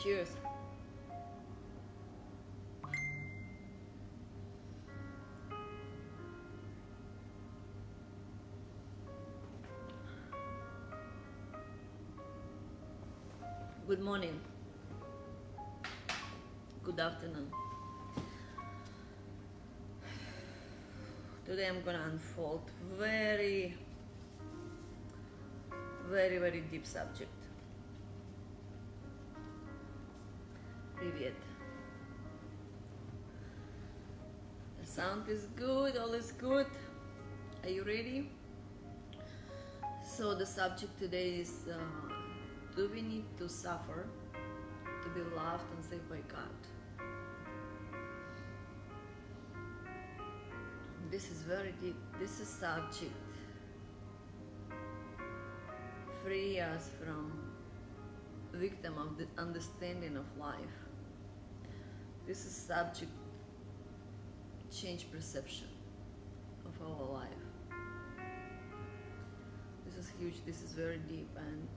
Cheers. Good morning. Good afternoon. Today I'm gonna unfold very deep subject. Привет. The sound is good, all is good. Are you ready? So the subject today is do we need to suffer to be loved and saved by God? This is very deep. This is subject free us from victim of the understanding of life. This is subject change perception of our life. This is huge. This is very deep, and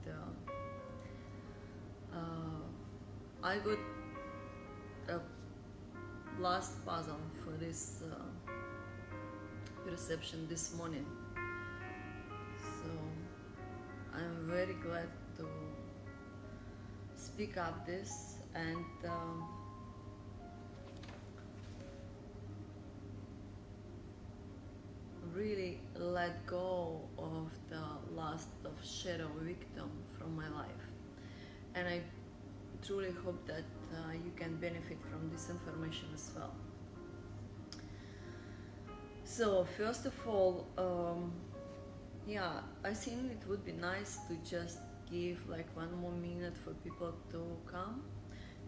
I got a last puzzle for this perception this morning. So I'm very glad to speak up this and really let go of the last of shadow victim from my life. And I truly hope that you can benefit from this information as well. So first of all, I think it would be nice to just give like 1 more minute for people to come,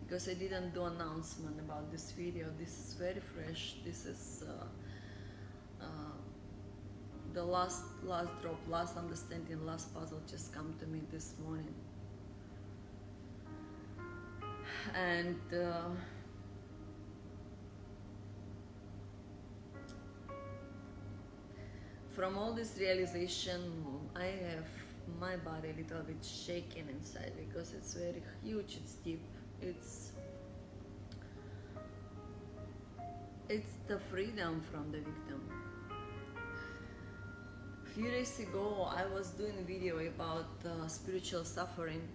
because I didn't do announcement about this video. This is very fresh. This is the last drop, last understanding, last puzzle just come to me this morning. And from all this realization, I have my body a little bit shaking inside, because it's very huge, it's deep, it's the freedom from the victim. A few days ago I was doing a video about spiritual suffering,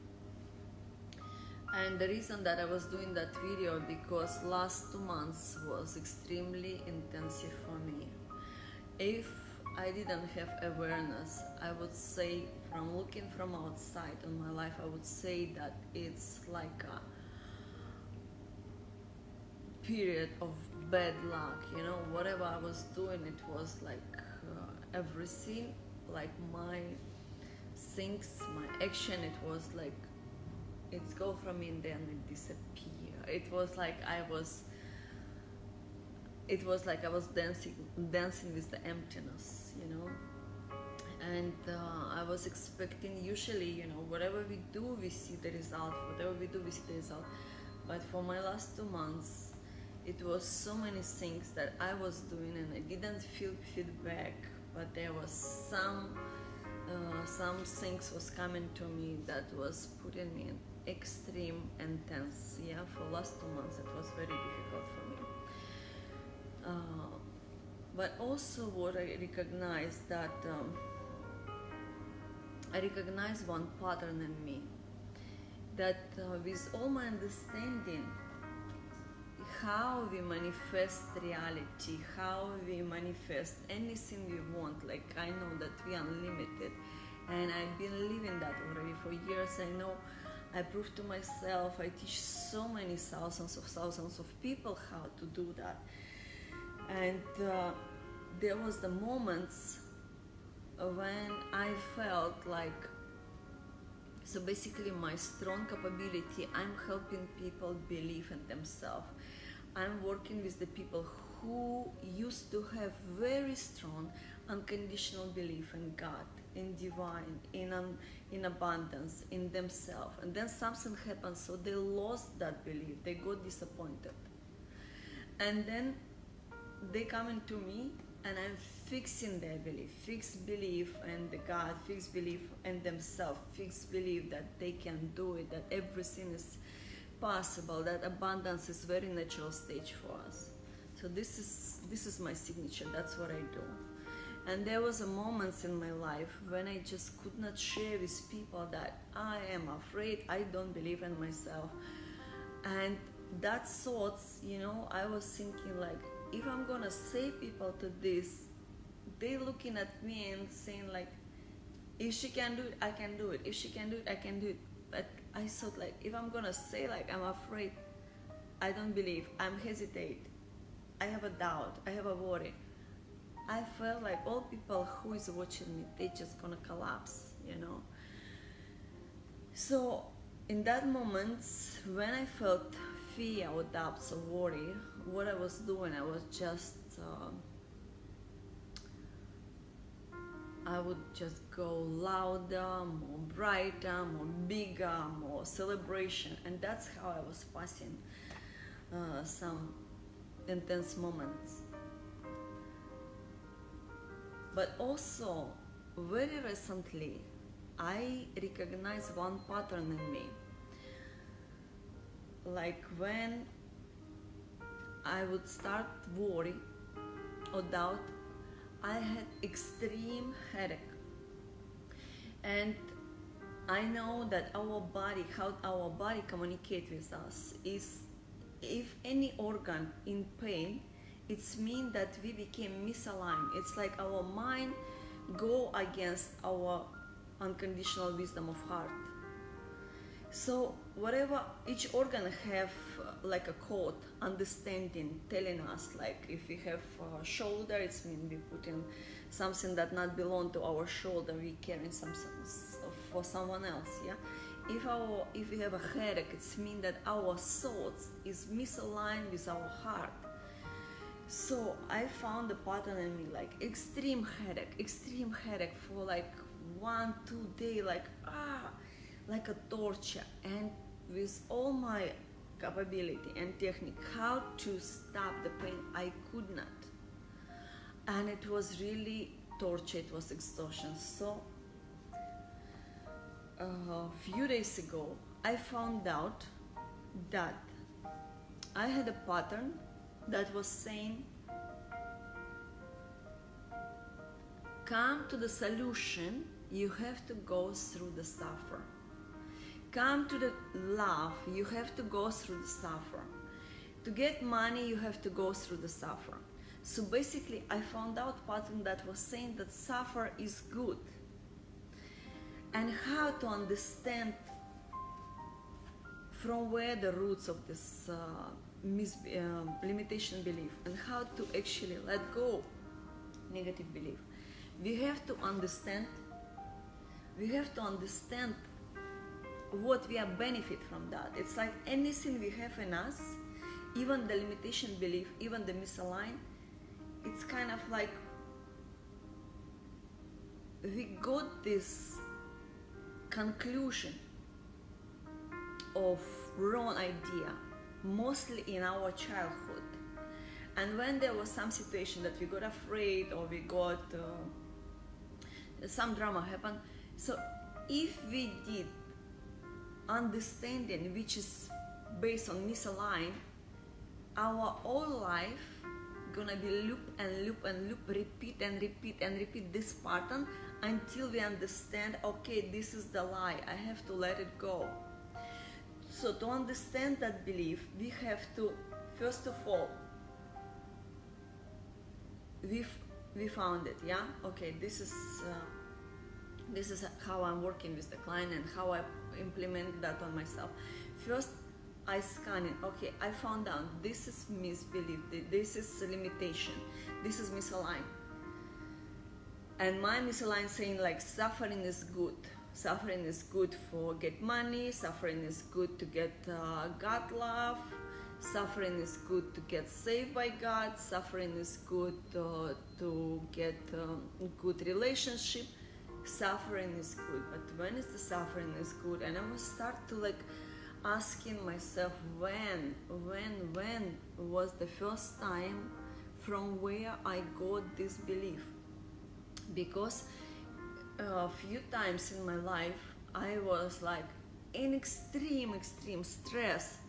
and the reason that I was doing that video because last 2 months was extremely intensive for me. If I didn't have awareness, I would say, from looking from outside on my life, I would say that it's like a period of bad luck, you know. Whatever I was doing, it was like everything, like my things, my action, it was like it's go from me and then it disappear. It was like I was dancing with the emptiness, you know. And I was expecting, usually, you know, whatever we do, we see the result. Whatever we do, we see the result. But for my last 2 months, it was so many things that I was doing, and I didn't feel feedback. But there was some things was coming to me that was putting me in extreme intense. Yeah, for last 2 months, it was very difficult for me. But also what I recognized that I recognized one pattern in me, that with all my understanding how we manifest reality, how we manifest anything we want, like I know that we are unlimited, and I've been living that already for years. I know I proved to myself, I teach so many thousands of people how to do that. And there was the moments when I felt like, so basically my strong capability, I'm helping people believe in themselves. I'm working with the people who used to have very strong unconditional belief in God, in divine, in abundance, in themselves. And then something happened, so they lost that belief, they got disappointed. And then they come into me, and I'm fixing their belief, fixed belief in the God, fixed belief in themselves, fixed belief that they can do it, that everything is possible, that abundance is very natural stage for us. So this is my signature. That's what I do. And there was a moments in my life when I just could not share with people that I am afraid, I don't believe in myself. And that thoughts, I was thinking like, if I'm gonna say people to this, they looking at me and saying like, if she can do it, I can do it. If she can do it, I can do it. But I thought like, if I'm gonna say like, I'm afraid, I don't believe, I'm hesitate, I have a doubt, I have a worry, I felt like all people who is watching me, they just gonna collapse, So in that moment, when I felt fear or doubts or worry, what I was doing, I was just, I would just go louder, more brighter, more bigger, more celebration. And that's how I was passing some intense moments. But also, very recently, I recognized one pattern in me. Like when I would start worry or doubt, I had extreme headache. And I know that our body, how our body communicates with us is, if any organ in pain, it's mean that we became misaligned. It's like our mind go against our unconditional wisdom of heart. So whatever each organ have like a code, understanding, telling us, like if we have a shoulder, it's mean we put in something that not belong to our shoulder, we carrying something for someone else, yeah. If we have a headache, it's mean that our thoughts is misaligned with our heart. So I found the pattern in me, like extreme headache for like 1-2 days, like a torture. And with all my capability and technique, how to stop the pain, I could not. And it was really torture, it was exhaustion. So a few days ago, I found out that I had a pattern that was saying, come to the solution, you have to go through the suffer. Come to the love, you have to go through the suffer. To get money, you have to go through the suffer. So basically, I found out pattern that was saying that suffer is good. And how to understand from where the roots of this limitation belief, and how to actually let go negative belief. We have to understand what we are benefit from that. It's like anything we have in us, even the limitation belief, even the misaligned, it's kind of like we got this conclusion of wrong idea, mostly in our childhood. And when there was some situation that we got afraid, or we got some drama happened, so if we did understanding which is based on misaligned, our whole life gonna be loop and loop and loop, repeat and repeat and repeat this pattern until we understand, okay, this is the lie, I have to let it go. So to understand that belief, we have to, first of all, we found it, yeah? Okay, this is how I'm working with the client and how I implement that on myself. First, I scan it. Okay, I found out this is misbelief, this is limitation, this is misaligned. And my misaligned saying like suffering is good. Suffering is good for get money, suffering is good to get God love, suffering is good to get saved by God, suffering is good to get good relationship, suffering is good. But when is the suffering is good? And I will start to like asking myself, when was the first time from where I got this belief? Because a few times in my life I was like in extreme stress,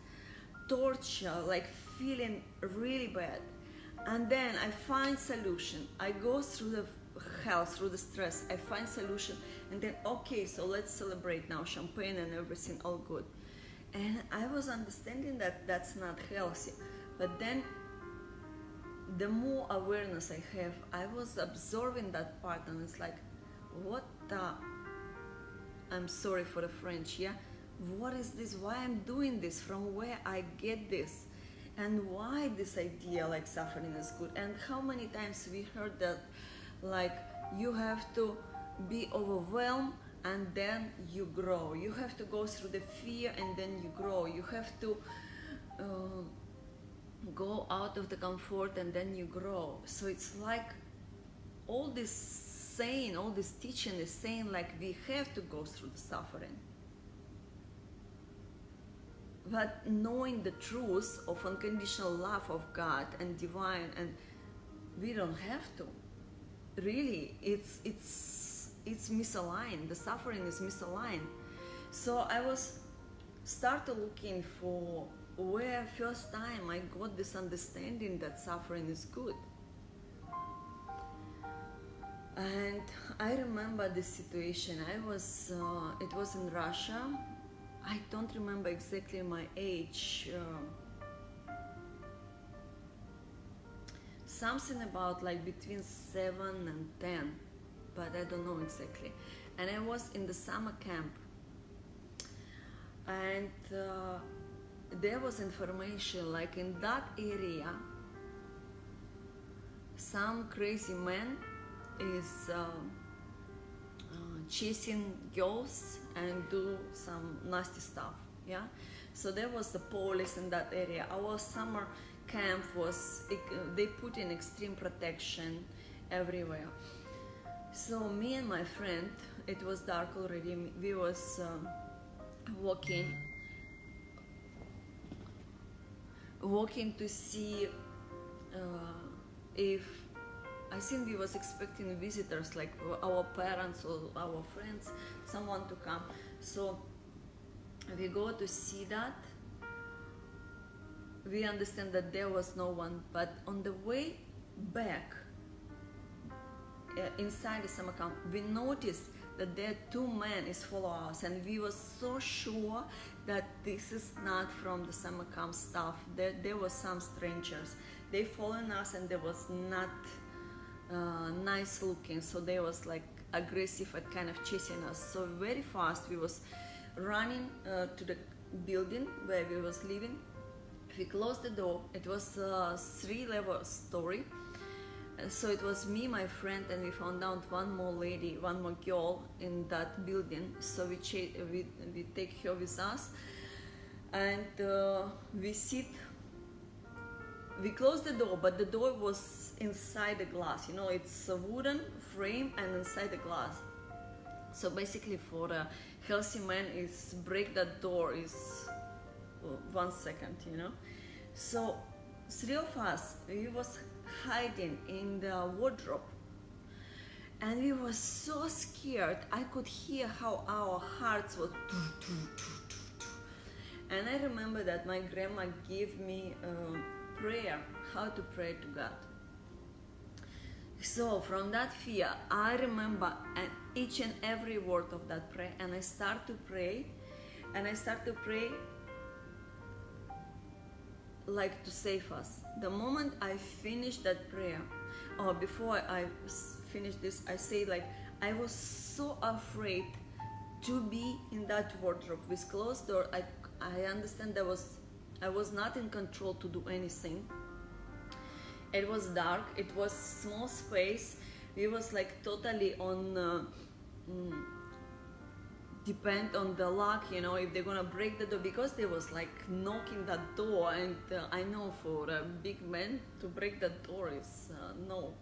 torture, like feeling really bad. And then I find solution. I go through the hell, through the stress. I find solution, and then okay, so let's celebrate now, champagne and everything, all good. And I was understanding that that's not healthy. But then the more awareness I have, I was absorbing that part, and it's like, what the, I'm sorry for the French, yeah? What is this? Why I'm doing this? From where I get this? And why this idea like suffering is good? And how many times we heard that, like, you have to be overwhelmed and then you grow. You have to go through the fear and then you grow. You have to go out of the comfort and then you grow. So it's like all this saying, all this teaching is saying like we have to go through the suffering. But knowing the truth of unconditional love of God and divine, and we don't have to. Really, it's misaligned. The suffering is misaligned. So I was started looking for where first time I got this understanding that suffering is good. And I remember this situation. I was, it was in Russia. I don't remember exactly my age. Something about like between 7 and 10, but I don't know exactly. And I was in the summer camp, and there was information like in that area some crazy man is chasing girls and do some nasty stuff, yeah. So there was the police in that area. Our summer camp was, they put in extreme protection everywhere. So me and my friend, it was dark already, we was walking to see if, I think we was expecting visitors, like our parents or our friends, someone to come. So we go to see that. We understand that there was no one, but on the way back, inside the summer camp, we noticed that there are 2 men is follow us, and we were so sure that this is not from the summer camp staff. There was some strangers. They following us, and they was not nice looking, so they was like aggressive and kind of chasing us. So very fast we was running to the building where we was living. We closed the door. It was a 3-level story. So it was me, my friend, and we found out one more lady, one more girl in that building. So we take her with us, and we sit. We closed the door, but the door was inside the glass. You know, it's a wooden frame and inside the glass. So basically, for a healthy man, is break that door is 1 second. You know, so 3 of us, we was hiding in the wardrobe, and we were so scared. I could hear how our hearts were. And I remember that my grandma gave me prayer, how to pray to God. So from that fear, I remember each and every word of that prayer, and I start to pray, like to save us. The moment I finished that prayer, or before I finished this, I say like, I was so afraid to be in that wardrobe with closed door. I understand I was not in control to do anything. It was dark, it was small space. We was like totally on depend on the luck, you know, if they're gonna break the door, because they was like knocking that door, and I know for a big man to break that door is not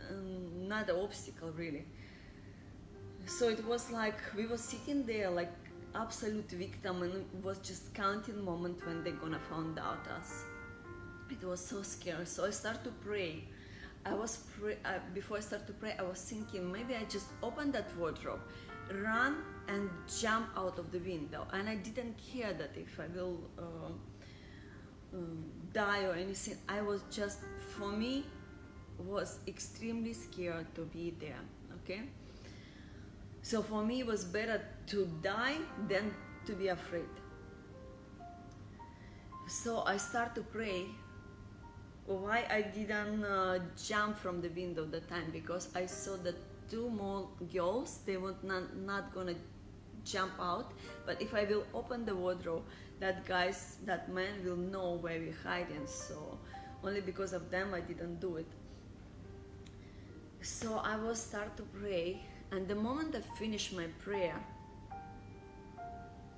an obstacle really. So it was like we were sitting there like absolute victim, and was just counting moment when they're gonna find out us. It was so scary. So I started to pray. Before I started to pray, I was thinking maybe I just open that wardrobe, run and jump out of the window, and I didn't care that if I will die or anything. I was just, for me, was extremely scared to be there. Okay, so for me it was better to die than to be afraid. So I start to pray. Why I didn't jump from the window that time? Because I saw that two more girls, they were not gonna jump out, but if I will open the wardrobe, that man will know where we're hiding. So only because of them I didn't do it. So I was start to pray, and the moment I finished my prayer,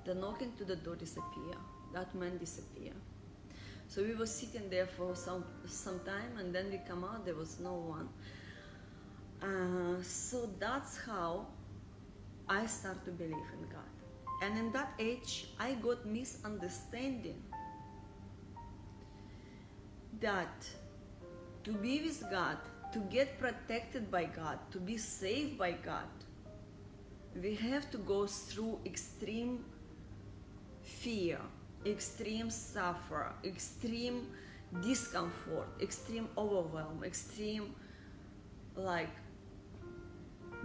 the knocking to the door disappeared. That man disappeared. So we were sitting there for some time, and then we come out, there was no one. So that's how I start to believe in God. And in that age, I got misunderstanding that to be with God, to get protected by God, to be saved by God, we have to go through extreme fear, extreme suffer, extreme discomfort, extreme overwhelm, extreme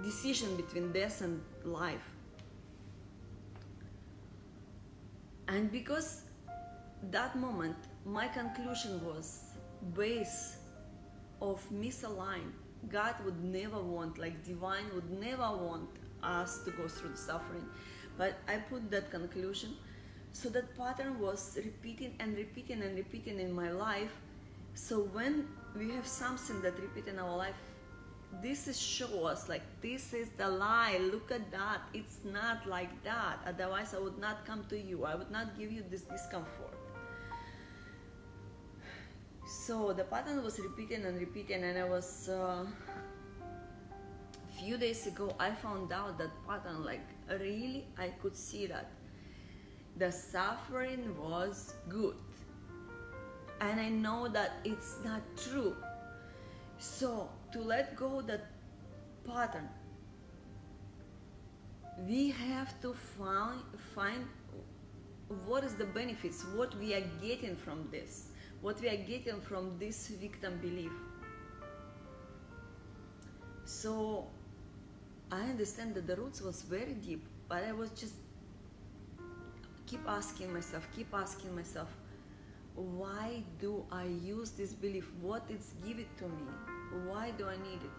decision between death and life. And because that moment my conclusion was based of misaligned, God would never want, divine would never want us to go through the suffering. But I put that conclusion. So that pattern was repeating and repeating and repeating in my life. So when we have something that repeats in our life, this is show us this is the lie. Look at that. It's not like that. Otherwise, I would not come to you. I would not give you this discomfort. So the pattern was repeating and repeating, and I was few days ago I found out that pattern. Really, I could see that the suffering was good, and I know that it's not true. So to let go that pattern, we have to find what is the benefits, what we are getting from this, what we are getting from this victim belief. So I understand that the roots was very deep, but I was just keep asking myself, why do I use this belief? What is give it to me? Why do I need it?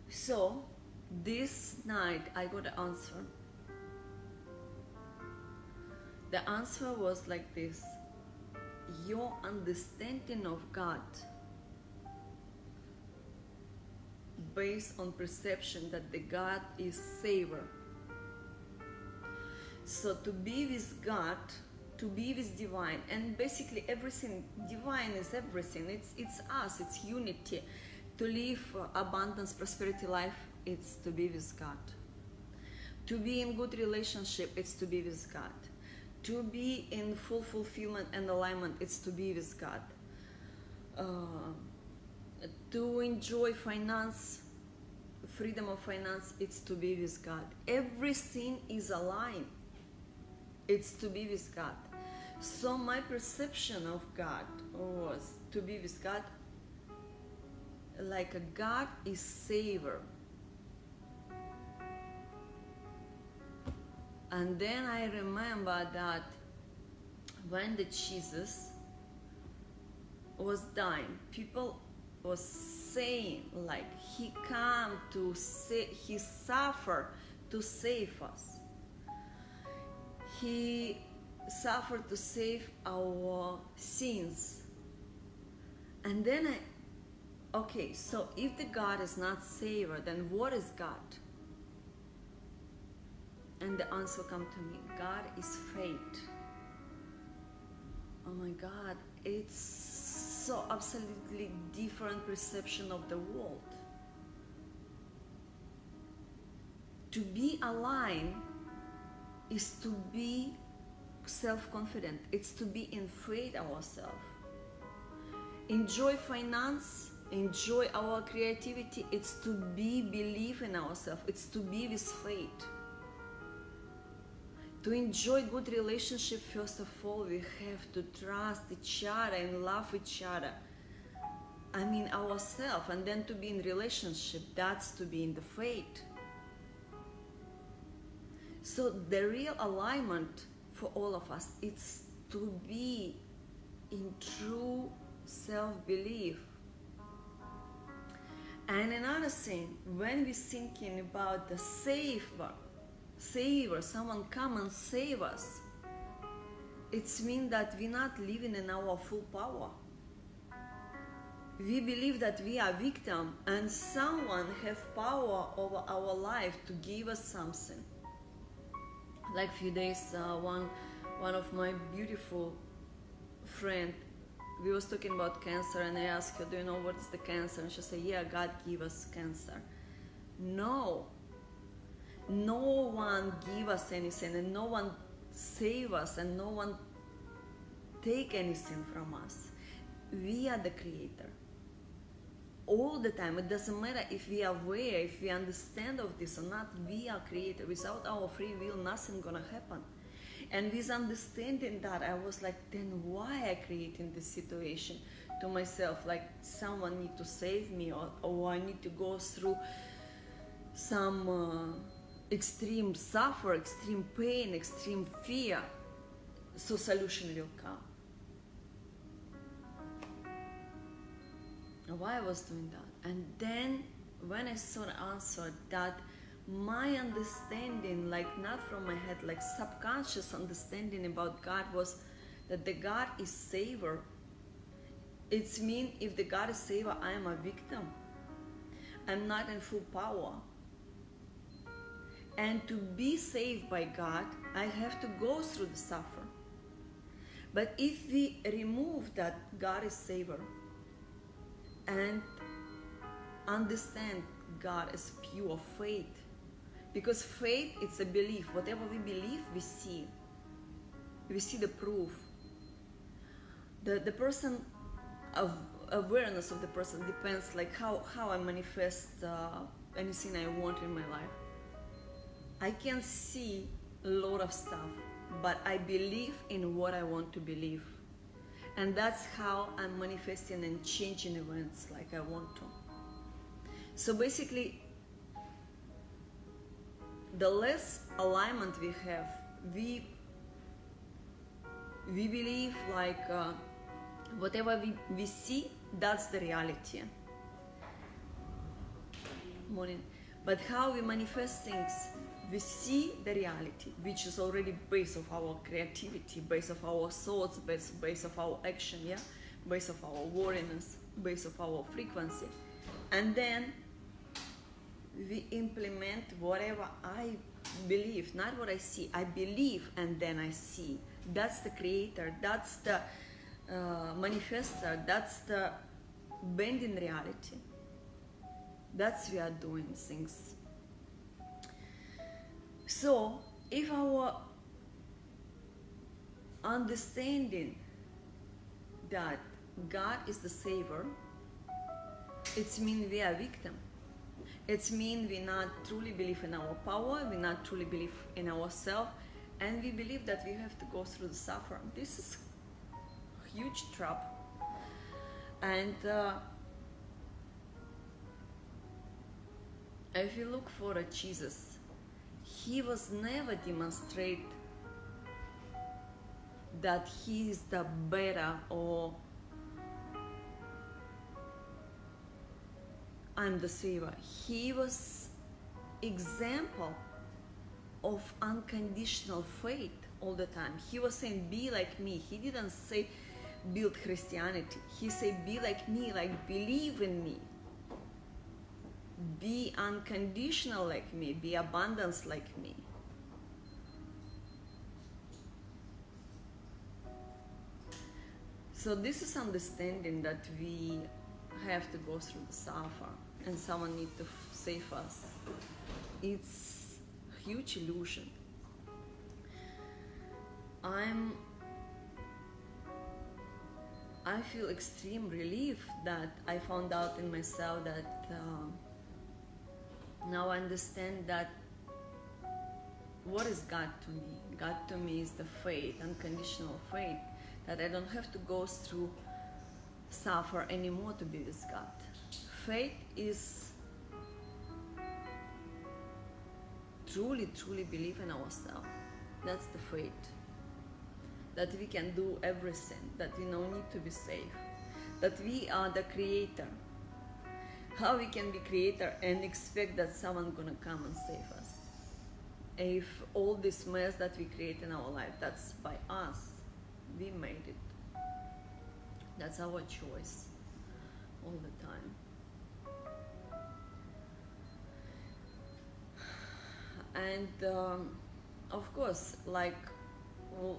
So this night I got an answer. The answer was like this: your understanding of God based on perception that the God is saver. So to be with God, to be with divine, and basically everything, divine is everything. It's us, it's unity. To live abundance, prosperity life, it's to be with God. To be in good relationship, it's to be with God. To be in full fulfillment and alignment, it's to be with God. To enjoy finance, freedom of finance, it's to be with God. Everything is aligned. It's to be with God. So my perception of God was to be with God, like a God is saver. And then I remember that when the Jesus was dying, people was saying he came to say, he suffered to save us. He suffered to save our sins. And then okay, so if the God is not savior, then what is God? And the answer come to me: God is fate. Oh my God, it's so absolutely different perception of the world. To be aligned is to be self-confident. It's to be in faith ourselves. Enjoy finance, enjoy our creativity. It's to be believe in ourselves. It's to be with faith. To enjoy good relationship, first of all, we have to trust each other and love each other. I mean ourselves, and then to be in relationship, that's to be in the faith. So the real alignment for all of us, it's to be in true self-belief. And another thing, when we're thinking about the savior, someone come and save us, it means that we're not living in our full power. We believe that we are victim and someone have power over our life to give us something. Like a few days, one of my beautiful friend, we was talking about cancer, and I asked her, do you know what is the cancer? And she said, yeah, God gave us cancer. No one give us anything, and no one save us, and no one take anything from us. We are the creator. All the time, it doesn't matter if we are aware, if we understand of this or not, we are creator. Without our free will, nothing gonna happen. And with understanding that, I was like, then why I creating this situation to myself? Like someone need to save me, or I need to go through some extreme suffer, extreme pain, extreme fear, so solution will come. Why I was doing that? And then when I saw the answer, that my understanding, like not from my head, like subconscious understanding about God, was that the God is savior. It's mean if the God is savior, I am a victim. I'm not in full power. And to be saved by God, I have to go through the suffer. But if we remove that God is savior and understand God as pure faith, because faith, it's a belief. Whatever we believe, we see. We see the proof. The person of awareness of the person depends like how I manifest anything I want in my life. I can see a lot of stuff, but I believe in what I want to believe. And that's how I'm manifesting and changing events like I want to. So basically, the less alignment we have, we believe like whatever we see, that's the reality. Morning. But how we manifest things, we see the reality, which is already base of our creativity, base of our thoughts, base of our action, yeah, base of our worthiness, base of our frequency, and then we implement whatever I believe, not what I see. I believe and then I see. That's the creator. That's the manifester. That's the bending reality. That's we are doing things. So if our understanding that God is the savior, it means we are victim. It means we not truly believe in our power, we not truly believe in ourselves, and we believe that we have to go through the suffering. This is a huge trap. And if you look for a Jesus, he was never demonstrate that he is the better or I'm the savior. He was example of unconditional faith all the time. He was saying, be like me. He didn't say build Christianity. He said, be like me, like believe in me. Be unconditional like me. Be abundance like me. So this is understanding that we have to go through the suffer and someone needs to save us. It's a huge illusion. I feel extreme relief that I found out in myself that now I understand that what is God to me? God to me is the faith, unconditional faith, that I don't have to go through suffer anymore to be with God. Faith is truly believe in ourselves. That's the faith. That we can do everything, that we don't need to be safe, that we are the creator. How we can be creator and expect that someone gonna come and save us? If all this mess that we create in our life, that's by us, we made it. That's our choice all the time. And of course, like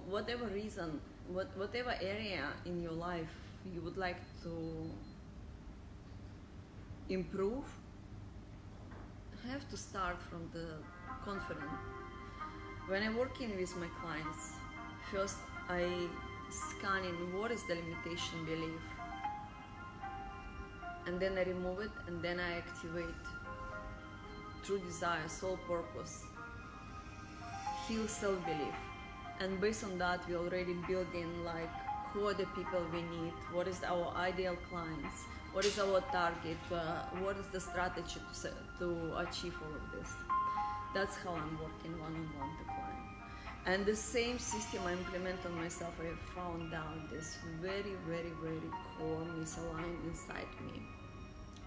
whatever reason, whatever area in your life you would like to improve, have to start from the confidence. When I'm working with my clients, first I scan in what is the limitation belief, and then I remove it, and then I activate true desire, soul purpose, heal self-belief. And based on that, we already build in like who are the people we need, what is our ideal clients, what is our target, what is the strategy to achieve all of this. That's how I'm working one-on-one with the client. And the same system I implement on myself, I have found out this very core misaligned inside me.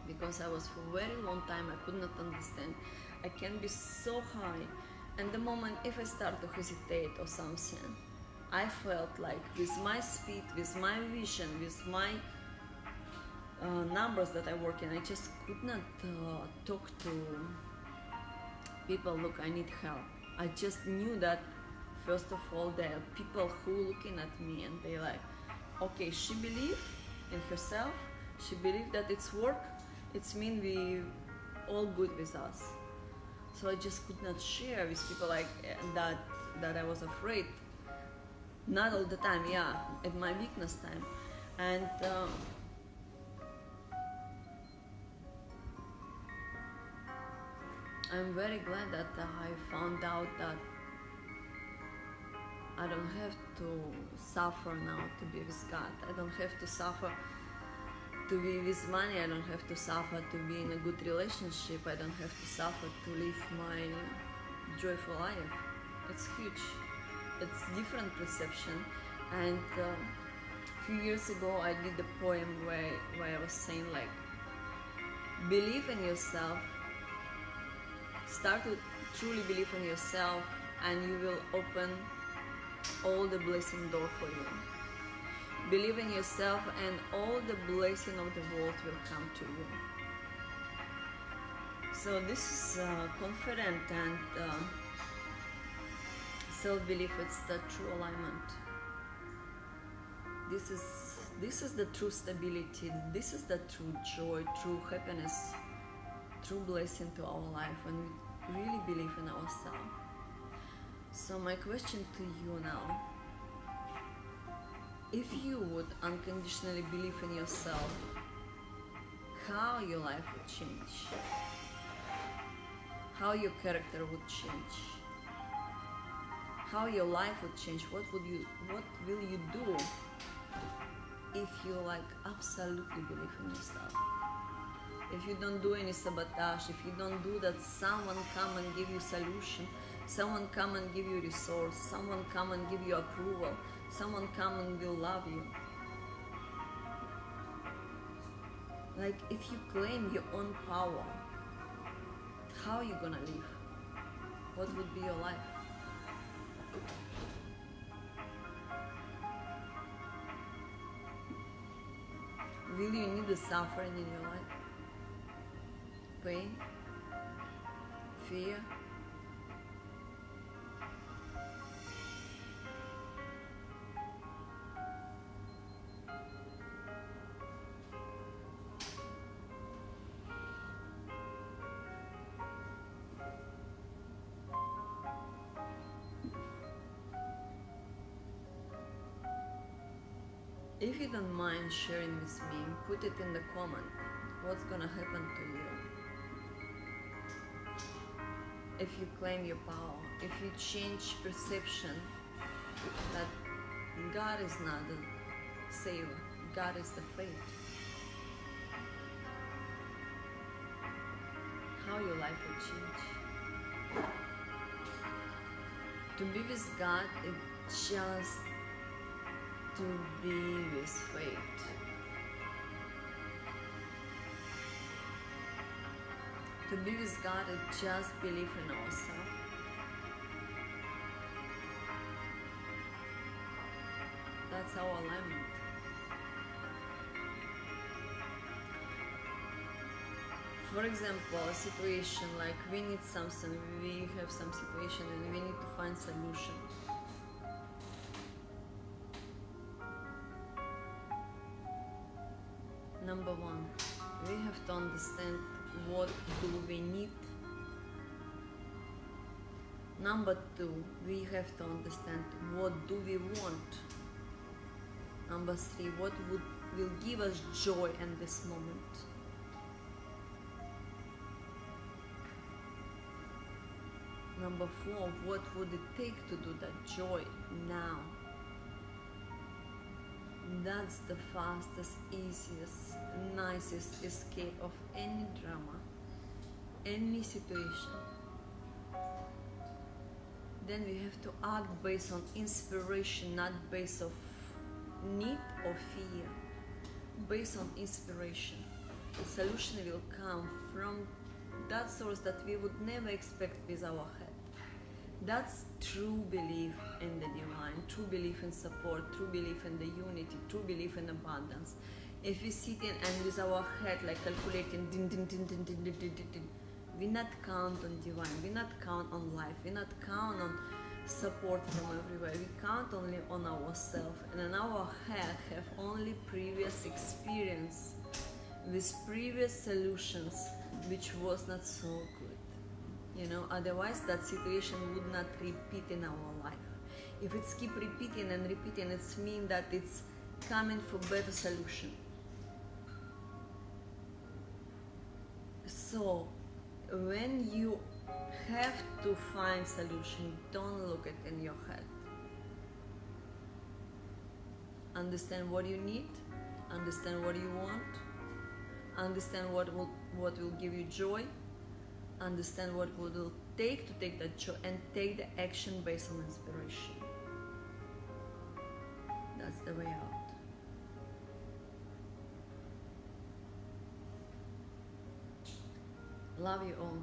Because I was for a very long time, I could not understand. I can be so high, and the moment if I start to hesitate or something, I felt like with my speed, with my vision, with my numbers that I work in, I just could not talk to people, look, I need help. I just knew that first of all there are people who looking at me and they like, okay, she believe in herself, she believe that it's work, it's mean we all good with us. So I just could not share with people like that I was afraid. Not all the time, yeah, at my weakness time. And I'm very glad that I found out that I don't have to suffer now to be with God. I don't have to suffer to be with money. I don't have to suffer to be in a good relationship. I don't have to suffer to live my joyful life. It's huge. It's different perception. And a few years ago I did a poem where I was saying like, believe in yourself, start to truly believe in yourself, and you will open all the blessing door for you. Believe in yourself and all the blessing of the world will come to you. So this is confident and self-belief, it's the true alignment. This is the true stability, this is the true joy, true happiness, true blessing to our life when we really believe in ourselves. So my question to you now, if you would unconditionally believe in yourself, how your life would change? How your character would change? How your life would change? What will you do if you like absolutely believe in yourself? If you don't do any sabotage, if you don't do that someone come and give you solution, someone come and give you resource, someone come and give you approval, someone come and will love you. Like if you claim your own power, how are you gonna live? What would be your life? Will you need the suffering in your life? Pain? Fear? If you don't mind sharing with me, put it in the comment. What's gonna happen to you? if you claim your power, if you change perception that God is not the savior, God is the fate, how your life will change. To be with God is just to be with fate. To be with God is just believe in ourselves. That's our alignment. For example, a situation like we need something, we have some situation and we need to find solution. Number one, we have to understand what do we need. Number two, we have to understand what do we want. Number three, what will give us joy in this moment. Number four, what would it take to do that joy now? That's the fastest, easiest, nicest escape of any drama, any situation. Then we have to act based on inspiration, not based on need or fear. Based on inspiration. The solution will come from that source that we would never expect with our head. That's true belief in the divine, true belief in support, true belief in the unity, true belief in abundance. If we sit in and with our head like calculating, we not count on divine, we not count on life, we not count on support from everywhere, we count only on ourselves, and in our head have only previous experience with previous solutions which was not so good. Otherwise that situation would not repeat in our life. If it's keep repeating and repeating, it means that it's coming for better solution. So when you have to find solution, don't look it in your head. Understand what you need, understand what you want, understand what will give you joy, understand what it will take to take that joy, and take the action based on inspiration. That's the way out. Love you all.